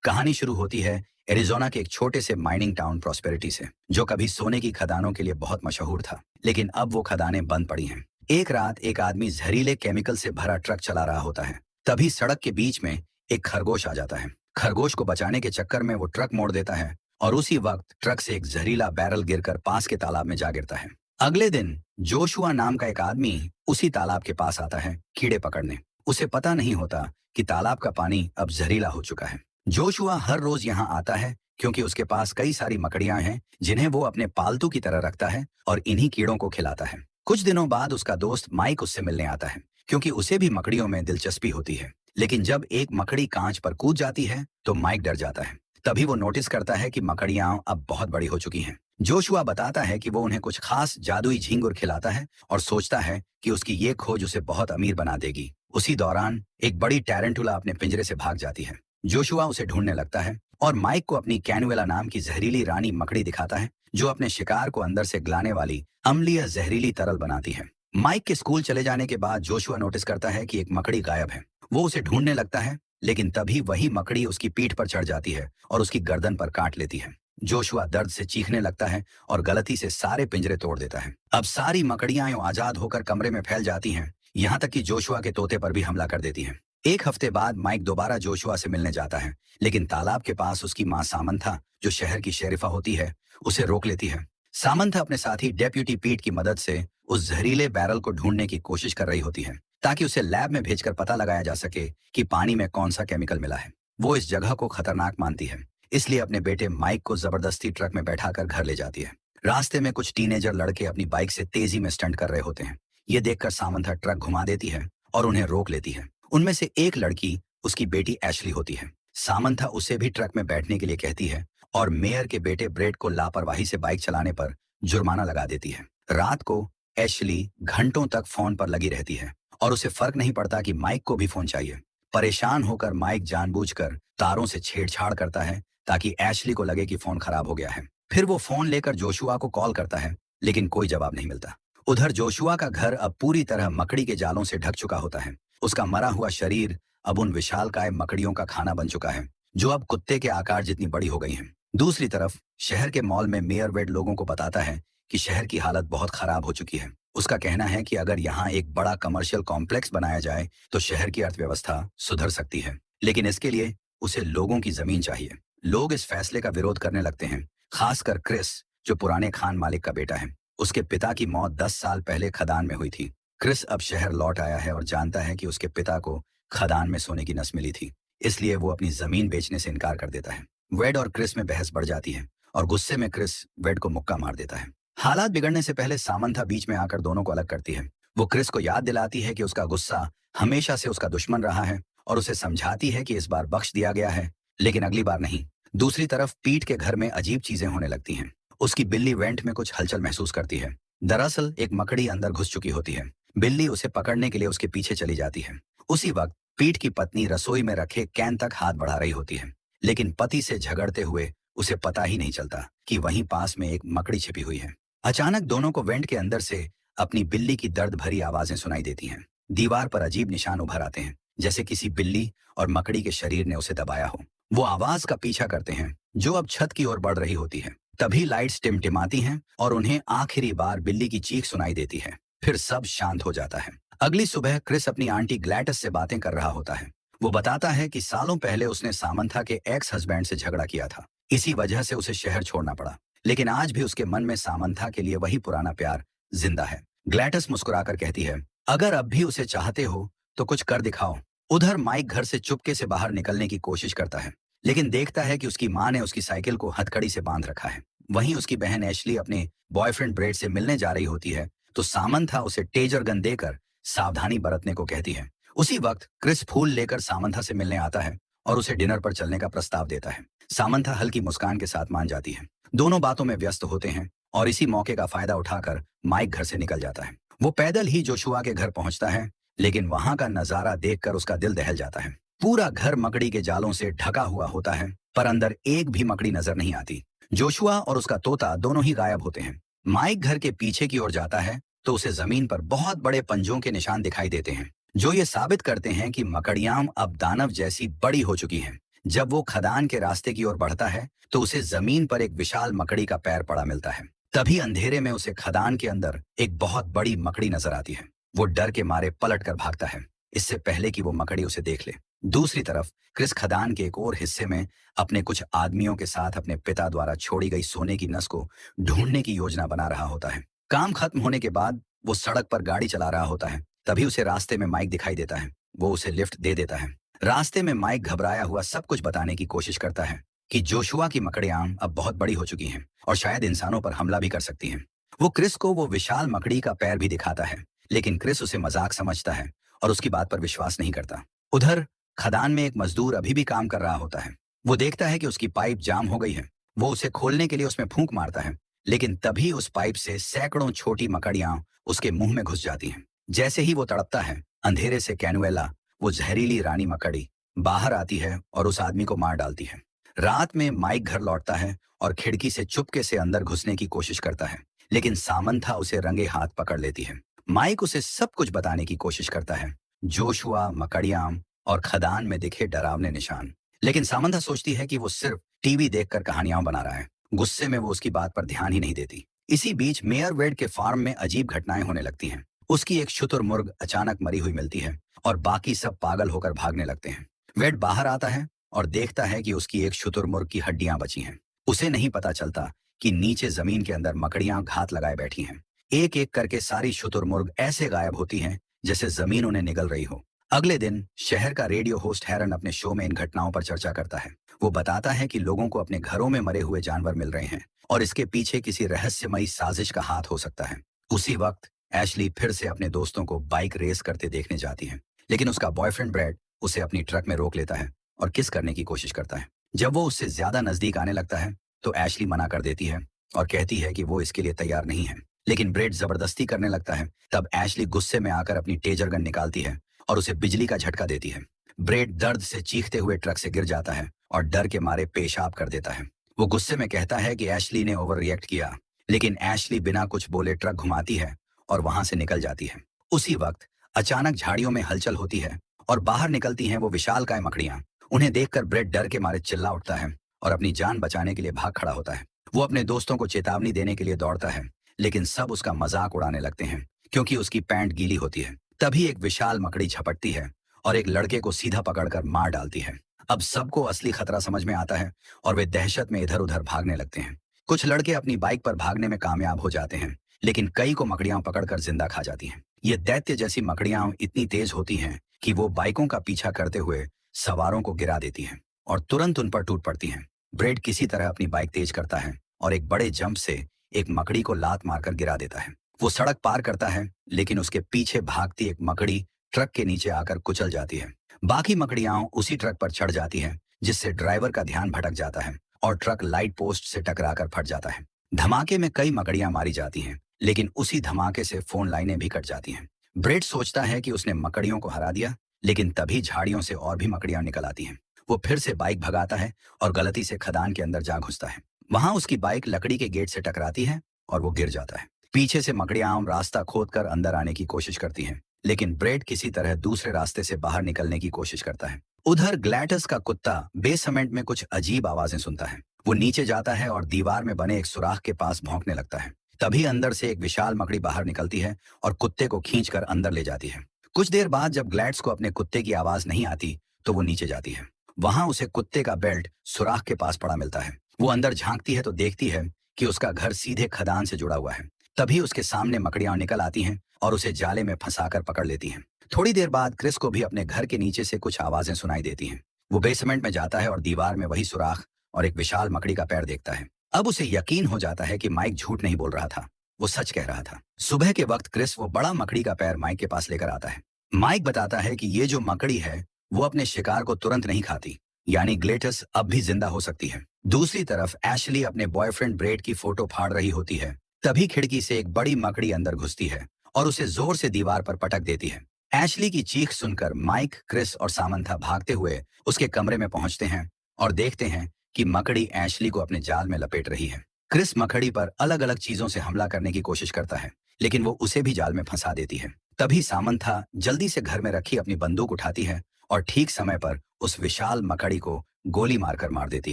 कहानी शुरू होती है एरिज़ोना के एक छोटे से माइनिंग टाउन प्रॉस्पेरिटी से, जो कभी सोने की खदानों के लिए बहुत मशहूर था, लेकिन अब वो खदानें बंद पड़ी हैं। एक रात एक आदमी जहरीले केमिकल से भरा ट्रक चला रहा होता है। तभी सड़क के बीच में एक खरगोश आ जाता है। खरगोश को बचाने के चक्कर में वो ट्रक मोड़ देता है और उसी वक्त ट्रक से एक जहरीला बैरल गिरकर पास के तालाब में जा गिरता है। अगले दिन जोशुआ नाम का एक आदमी उसी तालाब के पास आता है कीड़े पकड़ने। उसे पता नहीं होता कि तालाब का पानी अब जहरीला हो चुका है। जोशुआ हर रोज यहाँ आता है क्योंकि उसके पास कई सारी मकड़ियां हैं जिन्हें वो अपने पालतू की तरह रखता है और इन्हीं कीड़ों को खिलाता है। कुछ दिनों बाद उसका दोस्त माइक उससे मिलने आता है क्योंकि उसे भी मकड़ियों में दिलचस्पी होती है। लेकिन जब एक मकड़ी कांच पर कूद जाती है तो माइक डर जाता है। तभी वो नोटिस करता है कि मकड़ियां अब बहुत बड़ी हो चुकी हैं। जोशुआ बताता है कि वो उन्हें कुछ खास जादुई झींगुर खिलाता है और सोचता है कि उसकी ये खोज उसे बहुत अमीर बना देगी। उसी दौरान एक बड़ी टैरेंटुला अपने पिंजरे से भाग जाती है। जोशुआ उसे ढूंढने लगता है और माइक को अपनी कैनुएला नाम की जहरीली रानी मकड़ी दिखाता है, जो अपने शिकार को अंदर से गलाने वाली अम्लीय जहरीली तरल बनाती है। माइक के स्कूल चले जाने के बाद जोशुआ नोटिस करता है कि एक मकड़ी गायब है। वो उसे ढूंढने लगता है, लेकिन तभी वही मकड़ी उसकी पीठ पर चढ़ जाती है और उसकी गर्दन पर काट लेती है। जोशुआ दर्द से चीखने लगता है और गलती से सारे पिंजरे तोड़ देता है। अब सारी मकड़ियां यूं आजाद होकर कमरे में फैल जाती हैं, यहाँ तक कि जोशुआ के तोते पर भी हमला कर देती हैं। एक हफ्ते बाद माइक दोबारा जोशुआ से मिलने जाता है, लेकिन तालाब के पास उसकी मां सामंथा, जो शहर की शेरिफा होती है, उसे रोक लेती है। सामंथा अपने साथी डेप्यूटी पीट की मदद से उस जहरीले बैरल को ढूंढने की कोशिश कर रही होती है, ताकि उसे लैब में भेजकर पता लगाया जा सके कि पानी में कौन सा केमिकल मिला है। वो इस जगह को खतरनाक मानती है, इसलिए अपने बेटे माइक को जबरदस्ती ट्रक में बैठाकर घर ले जाती है। रास्ते में कुछ टीनेजर लड़के अपनी बाइक से तेजी में स्टंट कर रहे होते हैं। ये देखकर सामंथा ट्रक घुमा देती है और उन्हें रोक लेती है। उनमें से एक लड़की उसकी बेटी एशली होती है। सामंथा उसे भी ट्रक में बैठने के लिए कहती है और मेयर के बेटे ब्रेड को लापरवाही से बाइक चलाने पर जुर्माना लगा देती है। रात को एशली घंटों तक फोन पर लगी रहती है और उसे फर्क नहीं पड़ता कि माइक को भी फोन चाहिए। परेशान होकर माइक जानबूझकर तारों से छेड़छाड़ करता है ताकि एशली को लगे कि फोन खराब हो गया है। फिर वो फोन लेकर जोशुआ को कॉल करता है, लेकिन कोई जवाब नहीं मिलता। उधर जोशुआ का घर अब पूरी तरह मकड़ी के जालों से ढक चुका होता है। उसका मरा हुआ शरीर अब उन विशालकाय मकड़ियों का खाना बन चुका है, जो अब कुत्ते के आकार जितनी बड़ी हो गई हैं। दूसरी तरफ शहर के मॉल में मेयर वेड लोगों को बताता है कि शहर की हालत बहुत खराब हो चुकी है। उसका कहना है कि अगर यहाँ एक बड़ा कमर्शियल कॉम्प्लेक्स बनाया जाए तो शहर की अर्थव्यवस्था सुधर सकती है, लेकिन इसके लिए उसे लोगों की जमीन चाहिए। लोग इस फैसले का विरोध करने लगते हैं, खासकर क्रिस, जो पुराने खान मालिक का बेटा है। उसके पिता की मौत 10 साल पहले खदान में हुई थी। क्रिस अब शहर लौट आया है और जानता है कि उसके पिता को खदान में सोने की नस मिली थी, इसलिए वो अपनी जमीन बेचने से इनकार कर देता है। वेड और क्रिस में बहस बढ़ जाती है और गुस्से में क्रिस वेड को मुक्का मार देता है। हालात बिगड़ने से पहले सामंथा बीच में आकर दोनों को अलग करती है। वो क्रिस को याद दिलाती है कि उसका गुस्सा हमेशा से उसका दुश्मन रहा है और उसे समझाती है कि इस बार बख्श दिया गया है, लेकिन अगली बार नहीं। दूसरी तरफ पीट के घर में अजीब चीजें होने लगती हैं। उसकी बिल्ली वेंट में कुछ हलचल महसूस करती है। दरअसल एक मकड़ी अंदर घुस चुकी होती है। बिल्ली उसे पकड़ने के लिए उसके पीछे चली जाती है। उसी वक्त पीट की पत्नी रसोई में रखे कैन तक हाथ बढ़ा रही होती है, लेकिन पति से झगड़ते हुए उसे पता ही नहीं चलता कि वहीं पास में एक मकड़ी छिपी हुई है। अचानक दोनों को वेंट के अंदर से अपनी बिल्ली की दर्द भरी आवाजें सुनाई देती हैं। दीवार पर अजीब निशान उभर आते हैं, जैसे किसी बिल्ली और मकड़ी के शरीर ने उसे दबाया हो। वो आवाज का पीछा करते हैं, जो अब छत की ओर बढ़ रही होती है। तभी लाइट्स टिमटिमाती हैं और उन्हें आखिरी बार बिल्ली की चीख सुनाई देती है। फिर सब शांत हो जाता है। अगली सुबह क्रिस अपनी आंटी ग्लैटिस से बातें कर रहा होता है। वो बताता है कि सालों पहले उसने सामंथा के एक्स हस्बैंड से झगड़ा किया था। इसी वजह से उसे शहर छोड़ना पड़ा, लेकिन आज भी उसके मन में सामंथा के लिए वही पुराना प्यार जिंदा है। ग्लैटिस मुस्कुराकर कहती है, अगर अब भी उसे चाहते हो तो कुछ कर दिखाओ। उधर माइक घर से चुपके से बाहर निकलने की कोशिश करता है, लेकिन देखता है कि उसकी माँ ने उसकी साइकिल को हथकड़ी से बांध रखा है। वहीं उसकी बहन एशली अपने बॉयफ्रेंड ब्रेड से मिलने जा रही होती है, तो सामंथा उसे टेजर गन देकर सावधानी बरतने को कहती है। उसी वक्त क्रिस फूल लेकर सामंथा से मिलने आता है और उसे डिनर पर चलने का प्रस्ताव देता है। सामंथा हल्की मुस्कान के साथ मान जाती है। दोनों बातों में व्यस्त होते हैं और इसी मौके का फायदा उठाकर माइक घर से निकल जाता है। वो पैदल ही जोशुआ के घर पहुंचता है, लेकिन वहां का नजारा देखकर उसका दिल दहल जाता है। पूरा घर मकड़ी के जालों से ढका हुआ होता है, पर अंदर एक भी मकड़ी नजर नहीं आती। जोशुआ और उसका तोता दोनों ही गायब होते हैं। माइक घर के पीछे की ओर जाता है तो उसे जमीन पर बहुत बड़े पंजों के निशान दिखाई देते हैं, जो ये साबित करते हैं कि मकड़ियां अब दानव जैसी बड़ी हो चुकी हैं। जब वो खदान के रास्ते की ओर बढ़ता है तो उसे जमीन पर एक विशाल मकड़ी का पैर पड़ा मिलता है। तभी अंधेरे में उसे खदान के अंदर एक बहुत बड़ी मकड़ी नजर आती है। वो डर के मारे पलट कर भागता है, इससे पहले कि वो मकड़ी उसे देख ले। दूसरी तरफ क्रिस खदान के एक और हिस्से में अपने कुछ आदमियों के साथ अपने पिता द्वारा छोड़ी गई सोने की नस को ढूंढने की योजना बना रहा होता है। काम खत्म होने के बाद वो सड़क पर गाड़ी चला रहा होता है। तभी उसे रास्ते में माइक दिखाई देता है। वो उसे लिफ्ट दे देता है। रास्ते में माइक घबराया हुआ सब कुछ बताने की कोशिश करता है कि जोशुआ की मकड़ियां अब बहुत बड़ी हो चुकी हैं और शायद इंसानों पर हमला भी कर सकती हैं। वो क्रिस को वो विशाल मकड़ी का पैर भी दिखाता है, लेकिन क्रिस उसे मजाक समझता है और उसकी बात पर विश्वास नहीं करता। उधर खदान में एक मजदूर अभी भी काम कर रहा होता है। वो देखता है कि उसकी पाइप जाम हो गई है। वो उसे खोलने के लिए उसमें फूंक मारता है, लेकिन तभी उस पाइप से सैकड़ों छोटी मकड़ियां उसके मुंह में घुस जाती हैं। जैसे ही वो तड़पता है, अंधेरे से कैनुएला, वो जहरीली रानी मकड़ी, बाहर आती है और उस आदमी को मार डालती है। रात में माइक घर लौटता है और खिड़की से चुपके से अंदर घुसने की कोशिश करता है, लेकिन सामंथा उसे रंगे हाथ पकड़ लेती है। माइक उसे सब कुछ बताने की कोशिश करता है, जोशुआ, मकड़ियां और खदान में दिखे डरावने निशान। लेकिन सामंथा सोचती है कि वो सिर्फ टीवी देखकर कहानियां बना रहा है। गुस्से में वो उसकी बात पर ध्यान ही नहीं देती। इसी बीच मेयर वेड के फार्म में अजीब घटनाएं होने लगती हैं। उसकी एक शुतुरमुर्ग अचानक मरी हुई मिलती है और बाकी सब पागल होकर भागने लगते हैं। वेड बाहर आता है और देखता है कि उसकी एक शुतुरमुर्ग की हड्डियां बची हैं। उसे नहीं पता चलता कि नीचे जमीन के अंदर मकड़ियां घात लगाए बैठी हैं। एक एक करके सारी शुतुरमुर्ग ऐसे गायब होती हैं जैसे जमीन उन्हें निगल रही हो। अगले दिन शहर का रेडियो होस्ट हैरन अपने शो में इन घटनाओं पर चर्चा करता है। वो बताता है कि लोगों को अपने घरों में मरे हुए जानवर मिल रहे हैं और इसके पीछे किसी रहस्यमयी साजिश का हाथ हो सकता है। उसी वक्त एशली फिर से अपने दोस्तों को बाइक रेस करते देखने जाती है, लेकिन उसका बॉयफ्रेंड ब्रैड उसे अपनी ट्रक में रोक लेता है और किस करने की कोशिश करता है। जब वो उससे ज्यादा नजदीक आने लगता है तो एशली मना कर देती है और कहती है कि वो इसके लिए तैयार नहीं है, लेकिन ब्रेड जबरदस्ती करने लगता है। तब एशली गुस्से में आकर अपनी टेजर गन निकालती है और उसे बिजली का झटका देती है। ब्रेड दर्द से चीखते हुए ट्रक से गिर जाता है और डर के मारे पेशाब कर देता है। वो गुस्से में कहता है कि एशली ने ओवर रिएक्ट किया, लेकिन एशली बिना कुछ बोले ट्रक घुमाती है और वहां से निकल जाती है। उसी वक्त अचानक झाड़ियों में हलचल होती है और बाहर निकलती हैं वो विशालकाय मकड़ियां। उन्हें देखकर ब्रेड डर के मारे चिल्ला उठता है और अपनी जान बचाने के लिए भाग खड़ा होता है। वो अपने दोस्तों को चेतावनी देने के लिए दौड़ता है, लेकिन सब उसका मजाक उड़ाने लगते हैं क्योंकि उसकी पैंट गीली होती है। तभी एक विशाल मकड़ी झपटती है और एक लड़के को सीधा पकड़कर मार डालती है। अब सबको असली खतरा समझ में आता है और वे दहशत में इधर उधर भागने लगते हैं। कुछ लड़के अपनी बाइक पर भागने में कामयाब हो जाते हैं, लेकिन कई को मकड़ियां पकड़कर जिंदा खा जाती हैं। ये दैत्य जैसी मकड़ियां इतनी तेज होती हैं कि वो बाइकों का पीछा करते हुए सवारों को गिरा देती हैं और तुरंत उन पर टूट पड़ती हैं। ब्रेड किसी तरह अपनी बाइक तेज करता है और एक बड़े जंप से एक मकड़ी को लात मारकर गिरा देता है। वो सड़क पार करता है, लेकिन उसके पीछे भागती एक मकड़ी ट्रक के नीचे आकर कुचल जाती है। बाकी मकड़ियां उसी ट्रक पर चढ़ जाती हैं, जिससे ड्राइवर का ध्यान भटक जाता है और ट्रक लाइट पोस्ट से टकराकर फट जाता है। धमाके में कई मकड़ियां मारी जाती हैं, लेकिन उसी धमाके से फोन लाइनें भी कट जाती हैं। ब्रेड सोचता है कि उसने मकड़ियों को हरा दिया, लेकिन तभी झाड़ियों से और भी मकड़ियां निकल आती हैं। वो फिर से बाइक भगाता है और गलती से खदान के अंदर जा घुसता है। वहां उसकी बाइक लकड़ी के गेट से टकराती है और वो गिर जाता है। पीछे से मकड़ियां रास्ता खोदकर अंदर आने की कोशिश करती हैं, लेकिन ब्रेड किसी तरह दूसरे रास्ते से बाहर निकलने की कोशिश करता है। उधर ग्लैडस का कुत्ता बेसमेंट में कुछ अजीब आवाजें सुनता है। वो नीचे जाता है और दीवार में बने एक सुराख के पास भौंकने लगता है। तभी अंदर से एक विशाल मकड़ी बाहर निकलती है और कुत्ते को खींचकर अंदर ले जाती है। कुछ देर बाद जब ग्लैड्स को अपने कुत्ते की आवाज नहीं आती तो वो नीचे जाती है। वहां उसे कुत्ते का बेल्ट सुराख के पास पड़ा मिलता है। वो अंदर झांकती है तो देखती है कि उसका घर सीधे खदान से जुड़ा हुआ है। तभी उसके सामने मकड़ियां निकल आती हैं और उसे जाले में फंसाकर पकड़ लेती हैं। थोड़ी देर बाद क्रिस को भी अपने घर के नीचे से कुछ आवाजें सुनाई देती हैं। वो बेसमेंट में जाता है और दीवार में वही सुराख और एक विशाल मकड़ी का पैर देखता है। अब उसे यकीन हो जाता है कि माइक झूठ नहीं बोल रहा था, वो सच कह रहा था। सुबह के वक्त क्रिस वो बड़ा मकड़ी का पैर माइक के पास लेकर आता है। माइक बताता है कि ये जो मकड़ी है वो अपने शिकार को तुरंत नहीं खाती, यानी ग्लेटस अब भी जिंदा हो सकती है। दूसरी तरफ एशली अपने बॉयफ्रेंड ब्रेड की फोटो फाड़ रही होती है। तभी खिड़की से एक बड़ी मकड़ी अंदर घुसती है और उसे जोर से दीवार पर पटक देती है। एशली की चीख सुनकर माइक, क्रिस और सामंथा भागते हुए उसके कमरे में पहुंचते हैं और देखते हैं कि मकड़ी एशली को अपने जाल में लपेट रही है। क्रिस मकड़ी पर अलग अलग चीजों से हमला करने की कोशिश करता है, लेकिन वो उसे भी जाल में फंसा देती है। तभी सामंथा जल्दी से घर में रखी अपनी बंदूक उठाती है और ठीक समय पर उस विशाल मकड़ी को गोली मारकर मार देती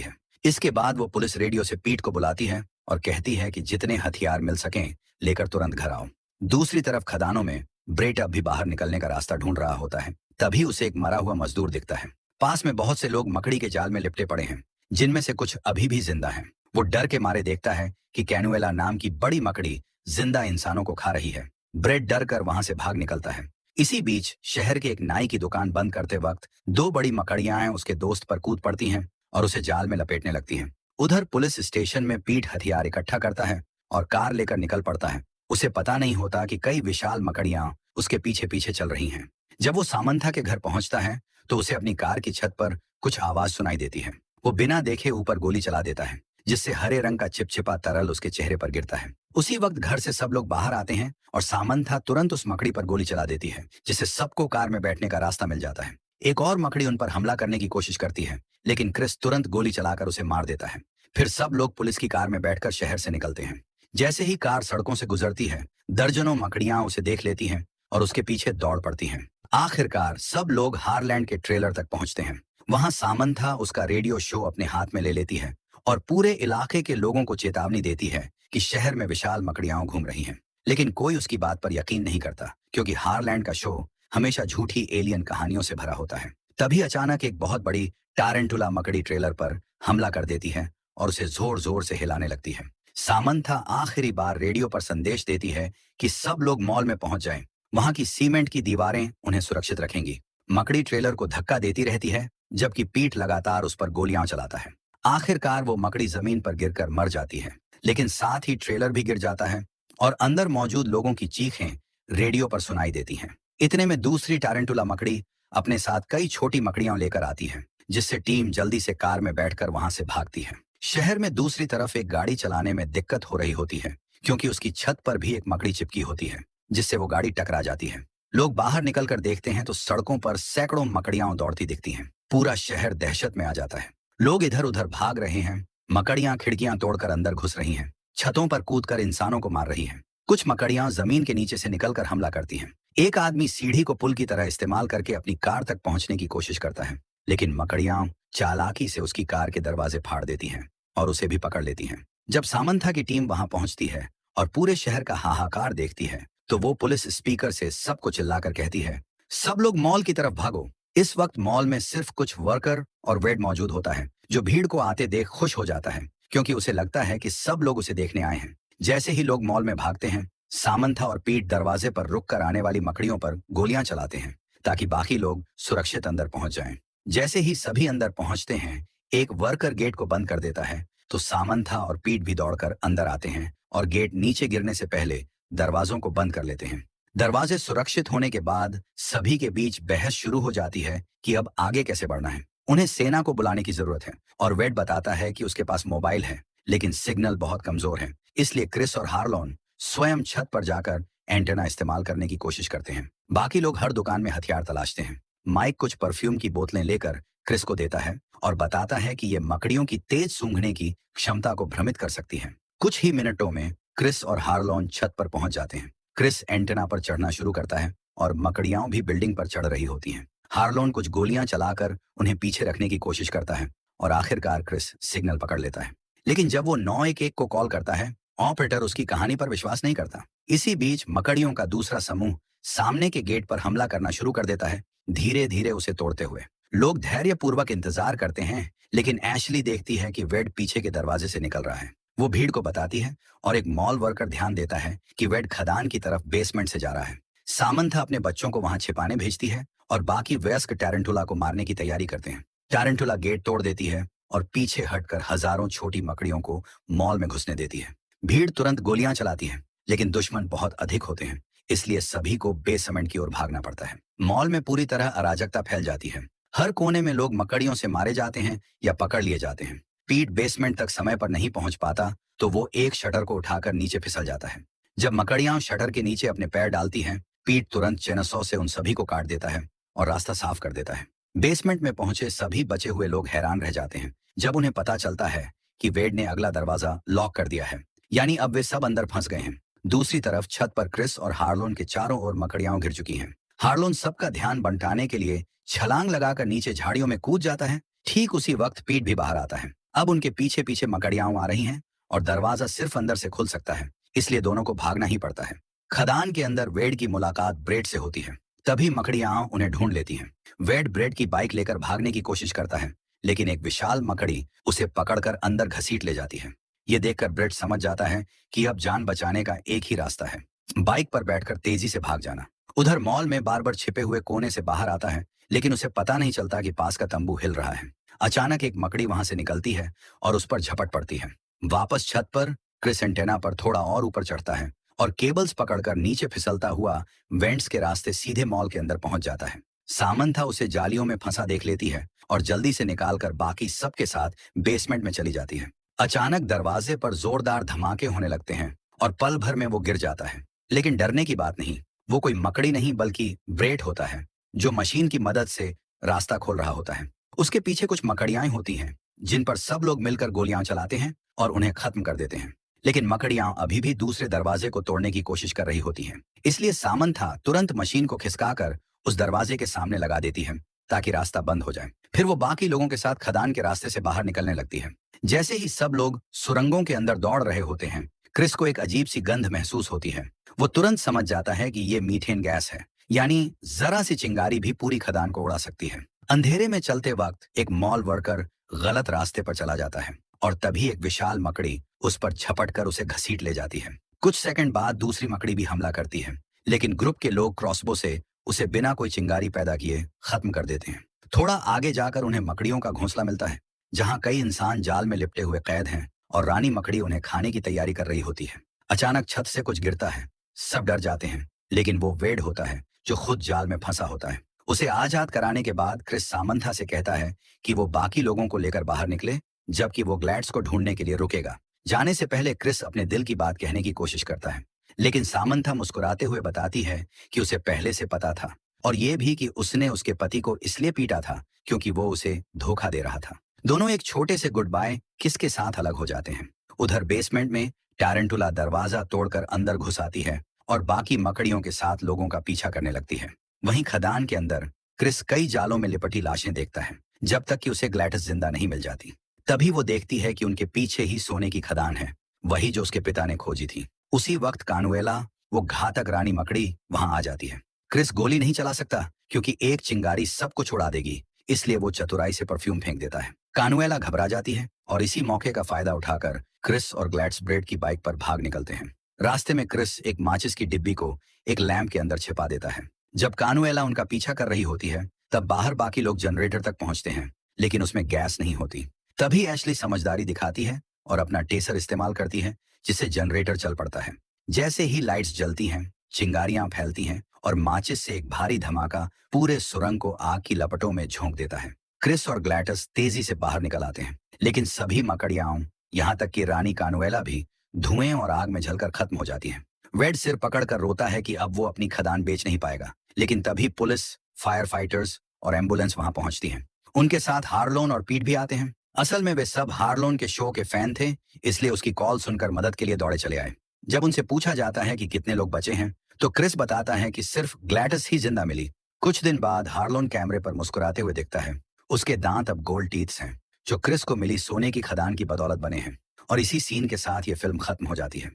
है। इसके बाद वो पुलिस रेडियो से पीट को बुलाती है और कहती है कि जितने हथियार मिल सकें लेकर तुरंत घर आओ। दूसरी तरफ खदानों में ब्रेट अब भी बाहर निकलने का रास्ता ढूंढ रहा होता है। तभी उसे एक मरा हुआ मजदूर दिखता है। पास में बहुत से लोग मकड़ी के जाल में लिपटे पड़े हैं, जिनमें से कुछ अभी भी जिंदा हैं। वो डर के मारे देखता है कि कैनुएला नाम की बड़ी मकड़ी जिंदा इंसानों को खा रही है। ब्रेट डर कर वहां से भाग निकलता है। इसी बीच शहर के एक नाई की दुकान बंद करते वक्त दो बड़ी मकड़ियां उसके दोस्त पर कूद पड़ती हैं और उसे जाल में लपेटने लगती हैं। उधर पुलिस स्टेशन में पीट हथियार इकट्ठा करता है और कार लेकर निकल पड़ता है। उसे पता नहीं होता कि कई विशाल मकड़ियां उसके पीछे पीछे चल रही हैं। जब वो सामंथा के घर पहुंचता है तो उसे अपनी कार की छत पर कुछ आवाज सुनाई देती है। वो बिना देखे ऊपर गोली चला देता है, जिससे हरे रंग का चिपचिपा तरल उसके चेहरे पर गिरता है। उसी वक्त घर से सब लोग बाहर आते हैं और सामंथा तुरंत उस मकड़ी पर गोली चला देती है, जिससे सबको कार में बैठने का रास्ता मिल जाता है। एक और मकड़ी उन पर हमला करने की कोशिश करती है, लेकिन क्रिस तुरंत गोली चलाकर उसे मार देता है। फिर सब लोग पुलिस की कार में बैठकर शहर से निकलते हैं। जैसे ही कार सड़कों से गुजरती है, दर्जनों मकड़ियां उसे देख लेती हैं और उसके पीछे दौड़ पड़ती हैं। आखिरकार सब लोग हारलैंड के ट्रेलर तक पहुंचते हैं। वहां सामंथा उसका रेडियो शो अपने हाथ में ले लेती है और पूरे इलाके के लोगों को चेतावनी देती है कि शहर में विशाल मकड़ियां घूम रही हैं। लेकिन कोई उसकी बात पर यकीन नहीं करता, क्योंकि हारलैंड का शो हमेशा झूठी एलियन कहानियों से भरा होता है। तभी अचानक एक बहुत बड़ी टारेंटुला मकड़ी ट्रेलर पर हमला कर देती है और उसे जोर जोर से हिलाने लगती है। सामंथा आखिरी बार रेडियो पर संदेश देती है कि सब लोग मॉल में पहुंच जाएं। वहां की सीमेंट की दीवारें उन्हें सुरक्षित रखेंगी। मकड़ी ट्रेलर को धक्का देती रहती है, जबकि पीट लगातार उस पर गोलियां चलाता है। आखिरकार वो मकड़ी जमीन पर गिरकर मर जाती है, लेकिन साथ ही ट्रेलर भी गिर जाता है और अंदर मौजूद लोगों की चीखें रेडियो पर सुनाई देती हैं। इतने में दूसरी टारेंटुला मकड़ी अपने साथ कई छोटी मकड़ियां लेकर आती है, जिससे टीम जल्दी से कार में बैठकर वहां से भागती है। शहर में दूसरी तरफ एक गाड़ी चलाने में दिक्कत हो रही होती है, क्योंकि उसकी छत पर भी एक मकड़ी चिपकी होती है, जिससे वो गाड़ी टकरा जाती है। लोग बाहर निकलकर देखते हैं तो सड़कों पर सैकड़ों मकड़ियां दौड़ती दिखती हैं। पूरा शहर दहशत में आ जाता है। लोग इधर उधर भाग रहे हैं। मकड़ियां खिड़कियां तोड़कर अंदर घुस रही हैं, छतों पर कूदकर इंसानों को मार रही हैं। कुछ मकड़ियां जमीन के नीचे से निकलकर हमला करती हैं। एक आदमी सीढ़ी को पुल की तरह इस्तेमाल करके अपनी कार तक पहुंचने की कोशिश करता है, लेकिन मकड़ियां चालाकी से उसकी कार के दरवाजे फाड़ देती हैं और उसे भी पकड़ लेती हैं। जब सामंथा की टीम वहां पहुंचती है और पूरे शहर का हाहाकार देखती है, तो वो पुलिस स्पीकर से सबको चिल्लाकर कहती है, सब लोग मॉल की तरफ भागो। इस वक्त मॉल में सिर्फ कुछ वर्कर और वेड मौजूद होता है, जो भीड़ को आते देख खुश हो जाता है, क्योंकि उसे लगता है कि सब लोग उसे देखने आए हैं। जैसे ही लोग मॉल में भागते हैं, सामंथा और पीट दरवाजे पर रुक कर आने वाली मकड़ियों पर गोलियां चलाते हैं, ताकि बाकी लोग सुरक्षित अंदर पहुंच जाएं। जैसे ही सभी अंदर पहुंचते हैं, एक वर्कर गेट को बंद कर देता है, तो सामंथा और पीट भी दौड़कर अंदर आते हैं और गेट नीचे गिरने से पहले दरवाजों को बंद कर लेते हैं। दरवाजे सुरक्षित होने के बाद सभी के बीच बहस शुरू हो जाती है कि अब आगे कैसे बढ़ना है। उन्हें सेना को बुलाने की जरूरत है और वेड बताता है कि उसके पास मोबाइल है, लेकिन सिग्नल बहुत कमजोर है। इसलिए क्रिस और हार्लोन स्वयं छत पर जाकर एंटेना इस्तेमाल करने की कोशिश करते हैं। बाकी लोग हर दुकान में हथियार तलाशते हैं। माइक कुछ परफ्यूम की बोतलें लेकर क्रिस को देता है और बताता है कि ये मकड़ियों की तेज सूंघने की क्षमता को भ्रमित कर सकती है। कुछ ही मिनटों में क्रिस और हार्लोन छत पर पहुंच जाते हैं। क्रिस एंटेना पर चढ़ना शुरू करता है और मकड़ियां भी बिल्डिंग पर चढ़ रही होती हैं। हार्लोन कुछ गोलियां चलाकर उन्हें पीछे रखने की कोशिश करता है और आखिरकार क्रिस सिग्नल पकड़ लेता है। लेकिन जब वो 911 को कॉल करता है, ऑपरेटर उसकी कहानी पर विश्वास नहीं करता। इसी बीच मकड़ियों का दूसरा समूह सामने के गेट पर हमला करना शुरू कर देता है, धीरे धीरे उसे तोड़ते हुए। लोग धैर्यपूर्वक इंतजार करते हैं, लेकिन एशली देखती है कि वेड पीछे के दरवाजे से निकल रहा है। वो भीड़ को बताती है और एक मॉल वर्कर ध्यान देता है कि वेड खदान की तरफ बेसमेंट से जा रहा है। सामंथा अपने बच्चों को वहां छिपाने भेजती है और बाकी वयस्क टारेंटुला को मारने की तैयारी करते हैं। टारेंटुला गेट तोड़ देती है और पीछे हटकर हजारों छोटी मकड़ियों को मॉल में घुसने देती है। भीड़ तुरंत गोलियां चलाती है, लेकिन दुश्मन बहुत अधिक होते हैं, इसलिए सभी को बेसमेंट की ओर भागना पड़ता है। मॉल में पूरी तरह अराजकता फैल जाती है। हर कोने में लोग मकड़ियों से मारे जाते हैं या पकड़ लिए जाते हैं। पीट बेसमेंट तक समय पर नहीं पहुंच पाता तो वो एक शटर को उठाकर नीचे फिसल जाता है। जब मकड़ियां शटर के नीचे अपने पैर डालती हैं, पीट तुरंत चेनसॉ से उन सभी को काट देता है और रास्ता साफ कर देता है। बेसमेंट में पहुंचे सभी बचे हुए लोग हैरान रह जाते हैं जब उन्हें पता चलता है कि वेड ने अगला दरवाजा लॉक कर दिया है, यानी अब वे सब अंदर फंस गए हैं। दूसरी तरफ छत पर क्रिस और हार्लोन के चारों ओर मकड़ियां घिर चुकी हैं। हार्लोन सबका ध्यान बंटाने के लिए छलांग लगाकर नीचे झाड़ियों में कूद जाता है। ठीक उसी वक्त पीट भी बाहर आता है। अब उनके पीछे पीछे मकड़ियाओं आ रही हैं और दरवाजा सिर्फ अंदर से खुल सकता है, इसलिए दोनों को भागना ही पड़ता है। खदान के अंदर वेड की मुलाकात ब्रेड से होती है। तभी मकड़ियां उन्हें ढूंढ लेती हैं। वेड ब्रेड की बाइक लेकर भागने की कोशिश करता है, लेकिन एक विशाल मकड़ी उसे पकड़कर अंदर घसीट ले जाती है। ये देखकर ब्रेड समझ जाता है कि अब जान बचाने का एक ही रास्ता है, बाइक पर बैठकर तेजी से भाग जाना। उधर मॉल में बार्बर छिपे हुए कोने से बाहर आता है, लेकिन उसे पता नहीं चलता कि पास का तंबू हिल रहा है। अचानक एक मकड़ी वहां से निकलती है और उस पर झपट पड़ती है। वापस छत पर क्रिस एंटेना पर थोड़ा और ऊपर चढ़ता है और केबल्स पकड़कर नीचे फिसलता हुआ वेंट्स के रास्ते सीधे मॉल के अंदर पहुंच जाता है। सामंथा उसे जालियों में फंसा देख लेती है और जल्दी से निकालकर बाकी सबके साथ बेसमेंट में चली जाती है। अचानक दरवाजे पर जोरदार धमाके होने लगते हैं और पल भर में वो गिर जाता है। लेकिन डरने की बात नहीं, वो कोई मकड़ी नहीं बल्कि ब्रेड होता है, जो मशीन की मदद से रास्ता खोल रहा होता है। उसके पीछे कुछ मकड़ियाएं होती हैं, जिन पर सब लोग मिलकर गोलियां चलाते हैं और उन्हें खत्म कर देते हैं। लेकिन मकड़ियां अभी भी दूसरे दरवाजे को तोड़ने की कोशिश कर रही होती हैं। इसलिए सामंथा तुरंत मशीन को खिसकाकर उस दरवाजे के सामने लगा देती है, ताकि रास्ता बंद हो जाए। फिर वो बाकी लोगों के साथ खदान के रास्ते से बाहर निकलने लगती है। जैसे ही सब लोग सुरंगों के अंदर दौड़ रहे होते हैं, क्रिस को एक अजीब सी गंध महसूस होती है। वो तुरंत समझ जाता है कि ये मीथेन गैस है, यानी जरा सी चिंगारी भी पूरी खदान को उड़ा सकती है। अंधेरे में चलते वक्त एक मॉल वर्कर गलत रास्ते पर चला जाता है और तभी एक विशाल मकड़ी उस पर झपट कर उसे घसीट ले जाती है। कुछ सेकंड बाद दूसरी मकड़ी भी हमला करती है, लेकिन ग्रुप के लोग क्रॉसबो से उसे बिना कोई चिंगारी पैदा किए खत्म कर देते हैं। थोड़ा आगे जाकर उन्हें मकड़ियों का घोंसला मिलता है, जहां कई इंसान जाल में लिपटे हुए कैद हैं और रानी मकड़ी उन्हें खाने की तैयारी कर रही होती है। अचानक छत से कुछ गिरता है। सब डर जाते हैं, लेकिन वो वेड होता है जो खुद जाल में फंसा होता है। उसे आजाद कराने के बाद क्रिस सामंथा से कहता है कि वो बाकी लोगों को लेकर बाहर निकले, जबकि वो ग्लैड्स को ढूंढने के लिए रुकेगा। जाने से पहले क्रिस अपने दिल की बात कहने की कोशिश करता है, लेकिन सामंथा मुस्कुराते हुए बताती है कि उसे पहले से पता था, और ये भी कि उसने उसके पति को इसलिए पीटा था क्योंकि वो उसे धोखा दे रहा था। दोनों एक छोटे से गुड बाय किस के साथ अलग हो जाते हैं। उधर बेसमेंट में टैरेंटुला दरवाजा तोड़कर अंदर घुस आती है और बाकी मकड़ियों के साथ लोगों का पीछा करने लगती है। वहीं खदान के अंदर क्रिस कई जालों में लिपटी लाशें देखता है, जब तक कि उसे ग्लैटिस जिंदा नहीं मिल जाती। तभी वो देखती है कि उनके पीछे ही सोने की खदान है, वही जो उसके पिता ने खोजी थी। उसी वक्त कानुएला, वो घातक रानी मकड़ी, वहां आ जाती है। क्रिस गोली नहीं चला सकता क्योंकि एक चिंगारी सब कुछ उड़ा देगी, इसलिए वो चतुराई से परफ्यूम फेंक देता है। कानुएला घबरा जाती है और इसी मौके का फायदा उठाकर क्रिस और ग्लैड्स ब्रेड की बाइक पर भाग निकलते हैं। रास्ते में क्रिस एक माचिस की डिब्बी को एक लैंप के अंदर छिपा देता है। जब कानुएला उनका पीछा कर रही होती है, तब बाहर बाकी लोग जनरेटर तक पहुंचते हैं, लेकिन उसमें गैस नहीं होती। तभी एशली समझदारी दिखाती है और अपना टेसर इस्तेमाल करती है, जिससे जनरेटर चल पड़ता है। जैसे ही लाइट्स जलती हैं, चिंगारियां फैलती हैं और माचिस से एक भारी धमाका पूरे सुरंग को आग की लपटों में झोंक देता है। क्रिस और ग्लैटिस तेजी से बाहर निकल आते हैं, लेकिन सभी मकड़ियाओं, यहाँ तक कि रानी कानुएला भी धुएं और आग में जलकर खत्म हो जाती है। वेड सिर पकड़कर रोता है कि अब वो अपनी खदान बेच नहीं पाएगा, लेकिन तभी पुलिस, फायर फाइटर्स और एम्बुलेंस वहां पहुंचती हैं। उनके साथ हार्लोन और पीट भी आते हैं। असल में वे सब हार्लोन के शो के फैन थे, इसलिए उसकी कॉल सुनकर मदद के लिए दौड़े चले आए। जब उनसे पूछा जाता है कि कितने लोग बचे हैं, तो क्रिस बताता है कि सिर्फ ग्लैटिस ही जिंदा मिली। कुछ दिन बाद हार्लोन कैमरे पर मुस्कुराते हुए दिखता है। उसके दांत अब गोल्ड टीथ्स हैं, जो क्रिस को मिली सोने की खदान की बदौलत बने हैं। और इसी सीन के साथ ये फिल्म खत्म हो जाती है।